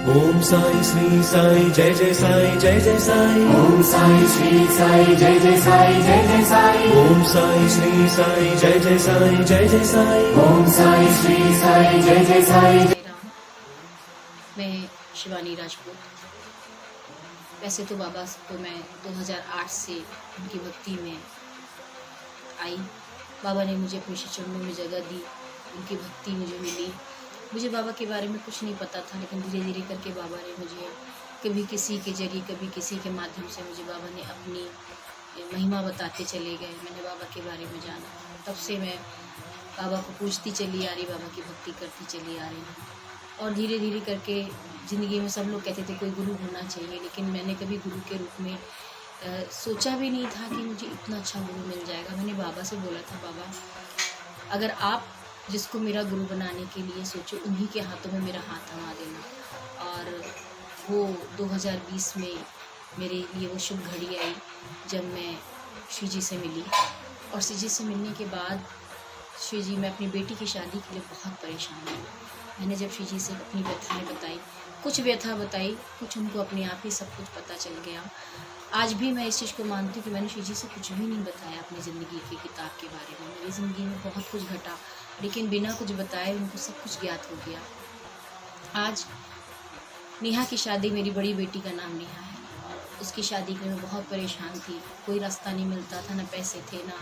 ओम साई श्री साई जय जय साई जय जय साई। ओम साई श्री साई जय जय साई जय जय साई। ओम साई श्री साई जय जय साई जय जय साई। ओम साई श्री साई जय जय साई। मैं शिवानी राजपूत। वैसे तो बाबा को मैं 2008 से उनकी भक्ति में आई। बाबा ने मुझे अपने चरणों में जगह दी, उनकी भक्ति मुझे मिली। मुझे बाबा के बारे में कुछ नहीं पता था, लेकिन धीरे धीरे करके बाबा ने मुझे कभी किसी के जरिए, कभी किसी के माध्यम से मुझे बाबा ने अपनी महिमा बताते चले गए। मैंने बाबा के बारे में जाना, तब से मैं बाबा को पूजती चली आ रही, बाबा की भक्ति करती चली आ रही हूँ। और धीरे धीरे करके ज़िंदगी में सब लोग कहते थे कोई गुरु होना चाहिए, लेकिन मैंने कभी गुरु के रूप में सोचा भी नहीं था कि मुझे इतना अच्छा गुरु मिल जाएगा। मैंने बाबा से बोला था, बाबा अगर आप जिसको मेरा गुरु बनाने के लिए सोचो, उन्हीं के हाथों में मेरा हाथ थमा देना। और वो 2020 में मेरे लिए वो शुभ घड़ी आई जब मैं श्री जी से मिली। और श्री जी से मिलने के बाद श्री जी, मैं अपनी बेटी की शादी के लिए बहुत परेशान हुई। मैंने जब श्री जी से अपनी व्यथाएँ बताई, कुछ व्यथा बताई, कुछ उनको अपने आप ही सब कुछ पता चल गया। आज भी मैं इस चीज़ को मानती हूँ कि मैंने श्री जी से कुछ भी नहीं बताया अपनी ज़िंदगी की किताब के बारे में। मेरी ज़िंदगी में बहुत कुछ घटा, लेकिन बिना कुछ बताए उनको सब कुछ ज्ञात हो गया। आज नेहा की शादी, मेरी बड़ी बेटी का नाम नेहा है, उसकी शादी के लिए मैं बहुत परेशान थी। कोई रास्ता नहीं मिलता था, ना पैसे थे, ना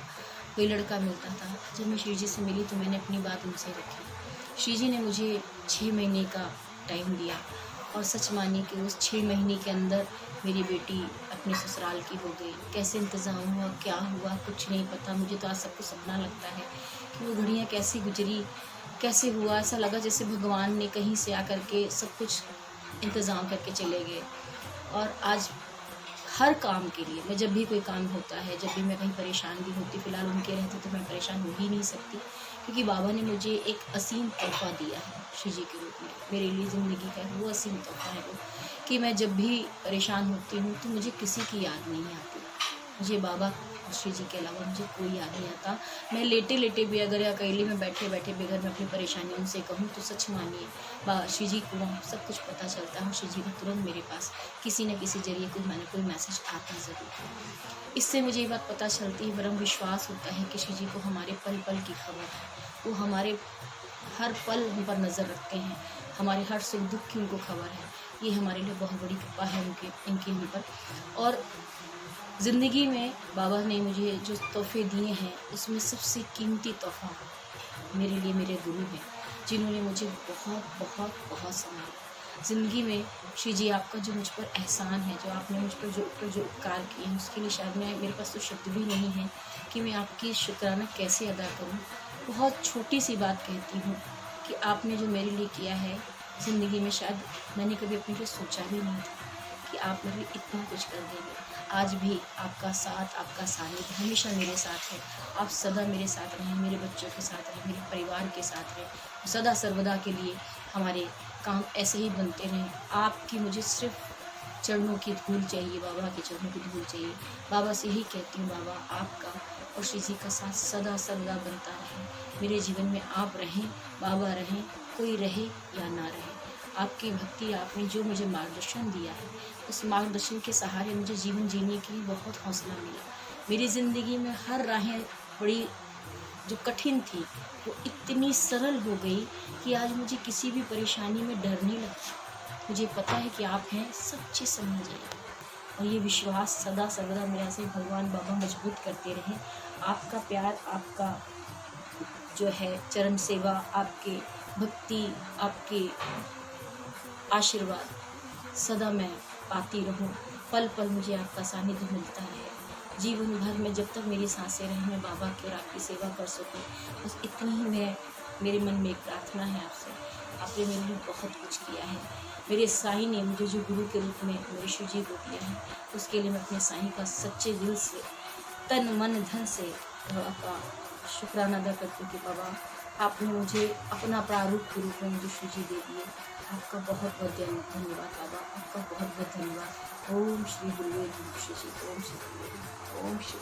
कोई लड़का मिलता था। जब मैं श्री जी से मिली तो मैंने अपनी बात उनसे रखी। श्री जी ने मुझे 6 महीने का टाइम दिया, और सच मानिए कि उस 6 महीने के अंदर मेरी बेटी अपने ससुराल की हो गई। कैसे इंतज़ाम हुआ, क्या हुआ, कुछ नहीं पता। मुझे तो आज सब कुछ सपना लगता है कि वो घड़ियाँ कैसी गुजरी, कैसे हुआ। ऐसा लगा जैसे भगवान ने कहीं से आकर के सब कुछ इंतज़ाम करके चले गए। और आज हर काम के लिए, मैं जब भी कोई काम होता है, जब भी मैं कहीं परेशान भी होती, फ़िलहाल उनके रहते तो मैं परेशान हो ही नहीं सकती, क्योंकि बाबा ने मुझे एक असीम तोहफ़ा दिया है श्री जी के रूप में। मेरे लिए ज़िंदगी का वो असीम तोहफ़ा है वो, कि मैं जब भी परेशान होती हूँ तो मुझे किसी की याद नहीं आती। मुझे बाबा और श्री जी के अलावा मुझे कोई याद नहीं आता। मैं लेटे लेटे भी अगर अकेले में बैठे बैठे भी अगर मैं अपनी परेशानी उनसे कहूँ तो सच मानिए श्री जी को सब कुछ पता चलता है। श्री जी का तुरंत मेरे पास किसी न किसी जरिए कोई मैसेज आता ज़रूर है। इससे मुझे ये बात पता चलती है, बड़ा विश्वास होता है कि श्री जी को हमारे पल पल की खबर है। वो हमारे हर पल हम पर नज़र रखते हैं, हमारे हर सुख दुख की उनको खबर है। ये हमारे लिए बहुत बड़ी कृपा है इनकी हम पर। और ज़िंदगी में बाबा ने मुझे जो तोहफ़े दिए हैं, उसमें सबसे कीमती तोहफ़ा मेरे लिए मेरे गुरु हैं, जिन्होंने मुझे बहुत बहुत बहुत संभाला। ज़िंदगी में श्री जी, आपका जो मुझ पर एहसान है, जो आपने मुझ पर जो उपकार किए हैं, उसके लिए शायद मेरे पास तो शब्द भी नहीं है कि मैं आपकी शुक्राना कैसे अदा करूं। बहुत छोटी सी बात कहती हूँ कि आपने जो मेरे लिए किया है ज़िंदगी में, शायद मैंने कभी अपने लिए सोचा भी नहीं था कि आप मेरे लिए इतना कुछ कर देंगे। आज भी आपका साथ, आपका सानिध्य हमेशा मेरे साथ है। आप सदा मेरे साथ रहें, मेरे बच्चों के साथ रहें, मेरे परिवार के साथ रहें। सदा सर्वदा के लिए हमारे काम ऐसे ही बनते रहें। आपकी मुझे सिर्फ चरणों की धूल चाहिए, बाबा के चरणों की धूल चाहिए। बाबा से यही कहती हूँ, बाबा आपका और श्री जी का साथ सदा सर्वदा बनता रहे। मेरे जीवन में आप रहें, बाबा रहें, कोई रहे या ना रहे। आपकी भक्ति, आपने जो मुझे मार्गदर्शन दिया है, उस मार्गदर्शन के सहारे मुझे जीवन जीने के लिए बहुत हौसला मिला। मेरी ज़िंदगी में हर राहें बड़ी जो कठिन थी, वो इतनी सरल हो गई कि आज मुझे किसी भी परेशानी में डर नहीं लगता। मुझे पता है कि आप हैं, सब चीज़ समझ जाइए। और ये विश्वास सदा सर्वदा मेरा से भगवान बाबा मजबूत करते रहें। आपका प्यार, आपका जो है चरण सेवा, आपके भक्ति, आपके आशीर्वाद सदा मैं पाती रहूं। पल पल मुझे आपका सानिध्य मिलता है। जीवन भर में जब तक मेरी सांसें रहें, मैं बाबा की और आपकी सेवा कर सकूं, बस इतनी ही मेरे मन में एक प्रार्थना है आपसे। आपने मेरे लिए बहुत कुछ किया है। मेरे साईं ने मुझे जो गुरु के रूप में मेरे शिव जी को दिया है, उसके लिए मैं अपने साईं का सच्चे दिल से, तन मन धन से आपका शुक्राना अदा करती हूँ कि बाबा आपने मुझे अपना प्रारूप के रूप में मुझे शिव जी दे दिए। आपका बहुत बहुत धन्यवाद बाबा, आपका बहुत बहुत धन्यवाद। ओम श्री गुरुदेव श्री जी, ओम श्री गुरुदेव, ओम श्री।